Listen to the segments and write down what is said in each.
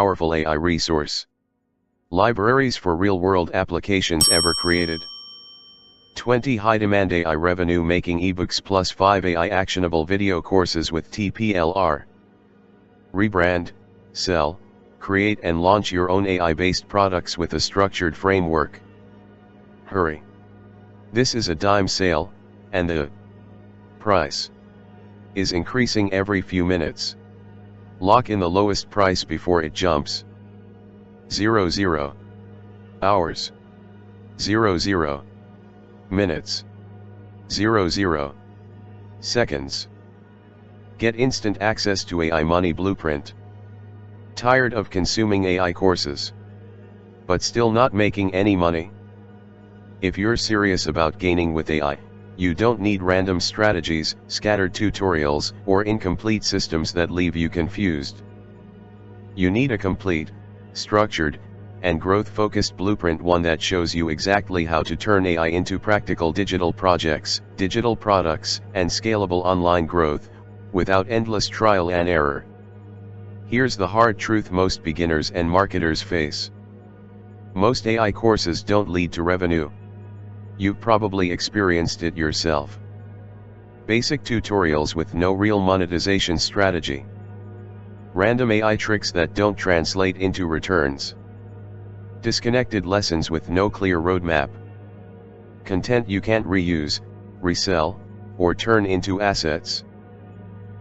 powerful AI resource. Libraries for real-world applications ever created. 20 high-demand AI revenue-making ebooks plus 5 AI actionable video courses with TPLR. Rebrand, sell, create and launch your own AI-based products with a structured framework. Hurry! This is a dime sale, and the price is increasing every few minutes. Lock in the lowest price before it jumps. 00 hours. 00 minutes. 00 seconds. Get instant access to AI Money Blueprint. Tired of consuming AI courses, but still not making any money? If you're serious about gaining with AI, you don't need random strategies, scattered tutorials, or incomplete systems that leave you confused. You need a complete, structured, and growth-focused blueprint, one that shows you exactly how to turn AI into practical digital projects, digital products, and scalable online growth, without endless trial and error. Here's the hard truth most beginners and marketers face. Most AI courses don't lead to revenue. You've probably experienced it yourself. Basic tutorials with no real monetization strategy. Random AI tricks that don't translate into returns. Disconnected lessons with no clear roadmap. Content you can't reuse, resell, or turn into assets.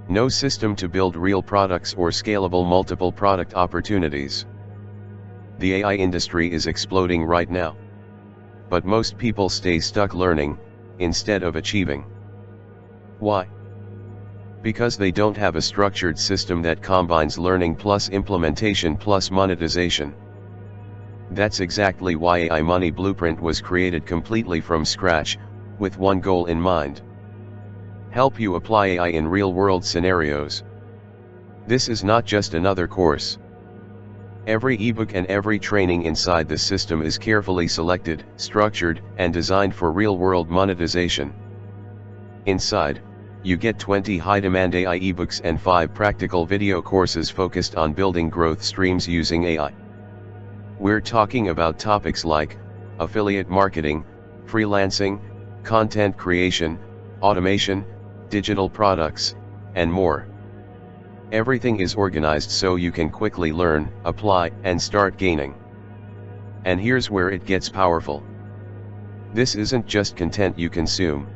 No system to build real products or scalable multiple product opportunities. The AI industry is exploding right now. But most people stay stuck learning, instead of achieving. Why? Because they don't have a structured system that combines learning plus implementation plus monetization. That's exactly why AI Money Blueprint was created completely from scratch, with one goal in mind. Help you apply AI in real-world scenarios. This is not just another course. Every ebook and every training inside the system is carefully selected, structured, and designed for real-world monetization. Inside, you get 20 high-demand AI ebooks and 5 practical video courses focused on building growth streams using AI. We're talking about topics like affiliate marketing, freelancing, content creation, automation, digital products, and more. Everything is organized so you can quickly learn, apply, and start gaining. And here's where it gets powerful. This isn't just content you consume.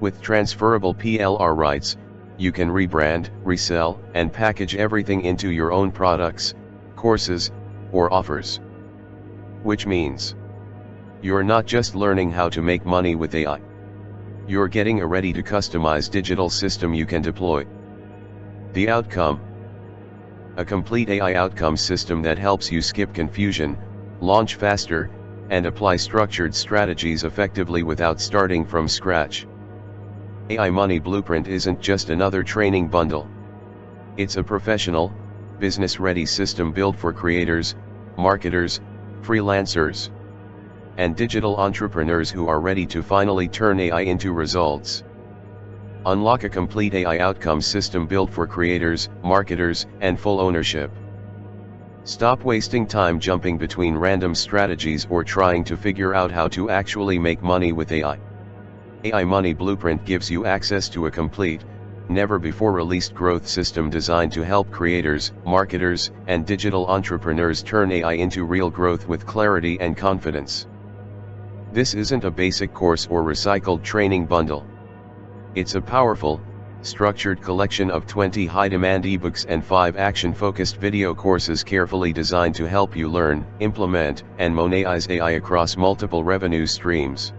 With transferable PLR rights, you can rebrand, resell, and package everything into your own products, courses, or offers. Which means, you're not just learning how to make money with AI. You're getting a ready-to-customize digital system you can deploy. The outcome: a complete AI outcome system that helps you skip confusion, launch faster, and apply structured strategies effectively without starting from scratch. AI Money Blueprint isn't just another training bundle. It's a professional, business-ready system built for creators, marketers, freelancers, and digital entrepreneurs who are ready to finally turn AI into results. Unlock a complete AI outcome system built for creators, marketers, and full ownership. Stop wasting time jumping between random strategies or trying to figure out how to actually make money with AI. AI Money Blueprint gives you access to a complete, never-before-released growth system designed to help creators, marketers, and digital entrepreneurs turn AI into real growth with clarity and confidence. This isn't a basic course or recycled training bundle. It's a powerful, structured collection of 20 high-demand ebooks and 5 action-focused video courses carefully designed to help you learn, implement, and monetize AI across multiple revenue streams.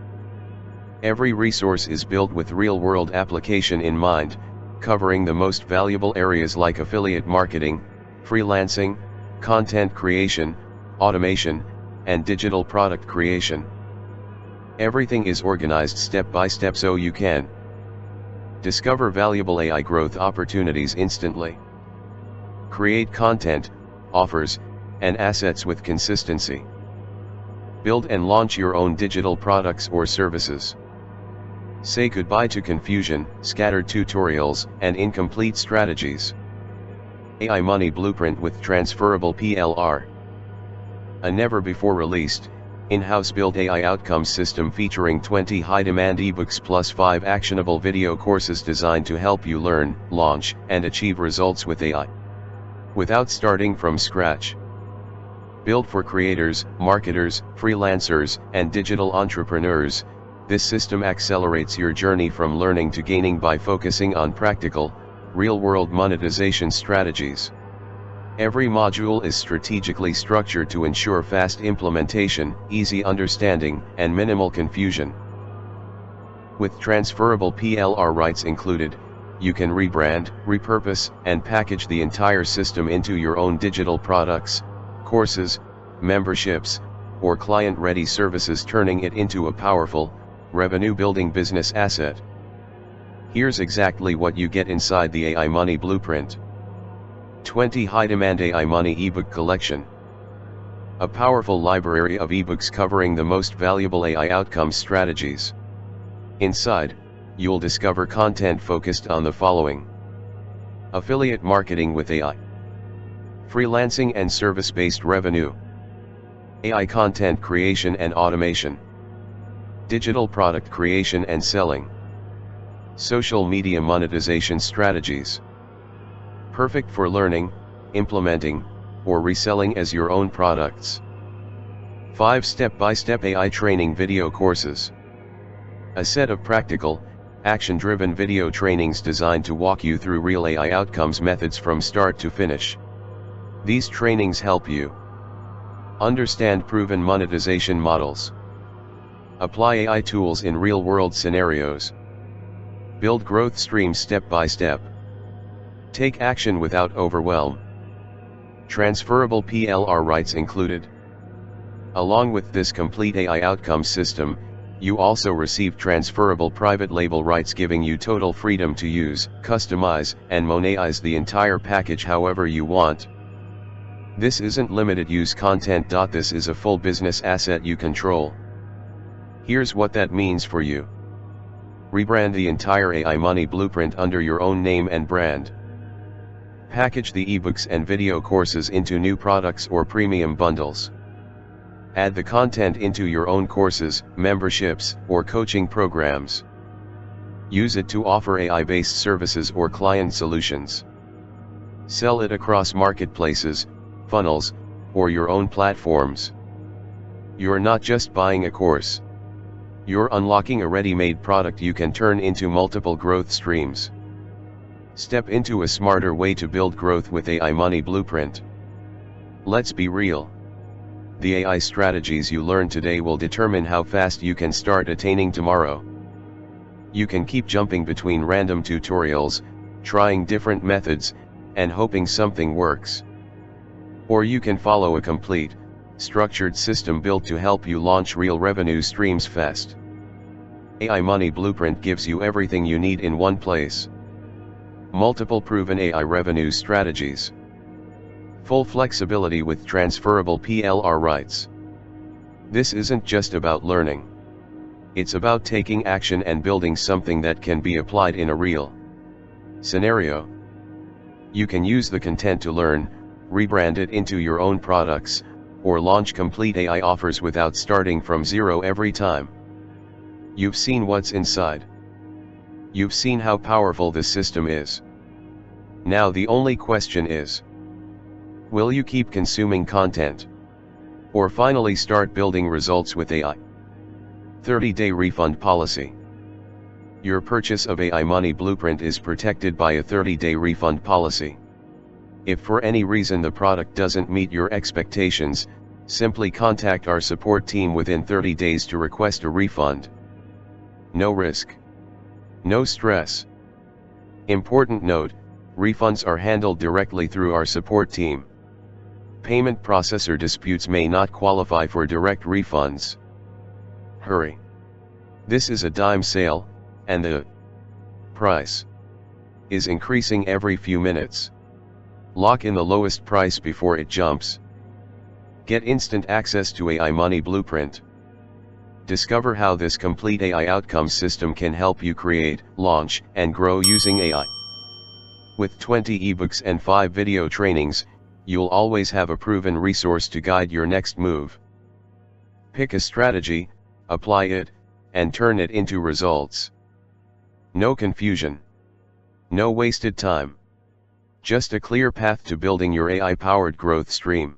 Every resource is built with real-world application in mind, covering the most valuable areas like affiliate marketing, freelancing, content creation, automation, and digital product creation. Everything is organized step by step so you can discover valuable AI growth opportunities instantly. Create content, offers, and assets with consistency. Build and launch your own digital products or services. Say goodbye to confusion, scattered tutorials, and incomplete strategies. AI Money Blueprint with Transferable PLR. A never-before released, in-house built AI outcomes system featuring 20 high-demand ebooks plus 5 actionable video courses designed to help you learn, launch, and achieve results with AI, without starting from scratch. Built for creators, marketers, freelancers, and digital entrepreneurs, this system accelerates your journey from learning to gaining by focusing on practical, real-world monetization strategies. Every module is strategically structured to ensure fast implementation, easy understanding, and minimal confusion. With transferable PLR rights included, you can rebrand, repurpose, and package the entire system into your own digital products, courses, memberships, or client-ready services, turning it into a powerful, revenue-building business asset. Here's exactly what you get inside the AI Money Blueprint. 20 high-demand AI Money ebook collection. A powerful library of ebooks covering the most valuable AI outcomes strategies. Inside, you'll discover content focused on the following: affiliate marketing with AI, freelancing and service-based revenue, AI content creation and automation, digital product creation and selling, social media monetization strategies. Perfect for learning, implementing, or reselling as your own products. 5 step-by-step AI training video courses. A set of practical, action-driven video trainings designed to walk you through real AI outcomes methods from start to finish. These trainings help you understand proven monetization models, apply AI tools in real-world scenarios, build growth streams step by step, take action without overwhelm. Transferable PLR rights included. Along with this complete AI outcomes system, you also receive transferable private label rights, giving you total freedom to use, customize, and monetize the entire package however you want. This isn't limited use content. This is a full business asset you control. Here's what that means for you. Rebrand the entire AI Money Blueprint under your own name and brand. Package the ebooks and video courses into new products or premium bundles. Add the content into your own courses, memberships, or coaching programs. Use it to offer AI-based services or client solutions. Sell it across marketplaces, funnels, or your own platforms. You're not just buying a course. You're unlocking a ready-made product you can turn into multiple growth streams. Step into a smarter way to build growth with AI Money Blueprint. Let's be real. The AI strategies you learn today will determine how fast you can start attaining tomorrow. You can keep jumping between random tutorials, trying different methods, and hoping something works. Or you can follow a complete, structured system built to help you launch real revenue streams fast. AI Money Blueprint gives you everything you need in one place. Multiple proven AI revenue strategies. Full flexibility with transferable PLR rights. This isn't just about learning. It's about taking action and building something that can be applied in a real scenario. You can use the content to learn, rebrand it into your own products, or launch complete AI offers without starting from zero every time. You've seen what's inside. You've seen how powerful this system is. Now the only question is, will you keep consuming content? Or finally start building results with AI? 30-day refund policy. Your purchase of AI Money Blueprint is protected by a 30-day refund policy. If for any reason the product doesn't meet your expectations, simply contact our support team within 30 days to request a refund. No risk. No stress. Important note, refunds are handled directly through our support team. Payment processor disputes may not qualify for direct refunds. Hurry. This is a dime sale, and the price is increasing every few minutes. Lock in the lowest price before it jumps. Get instant access to AI Money Blueprint. Discover how this complete AI outcomes system can help you create, launch, and grow using AI. With 20 ebooks and 5 video trainings, you'll always have a proven resource to guide your next move. Pick a strategy, apply it, and turn it into results. No confusion. No wasted time. Just a clear path to building your AI-powered growth stream.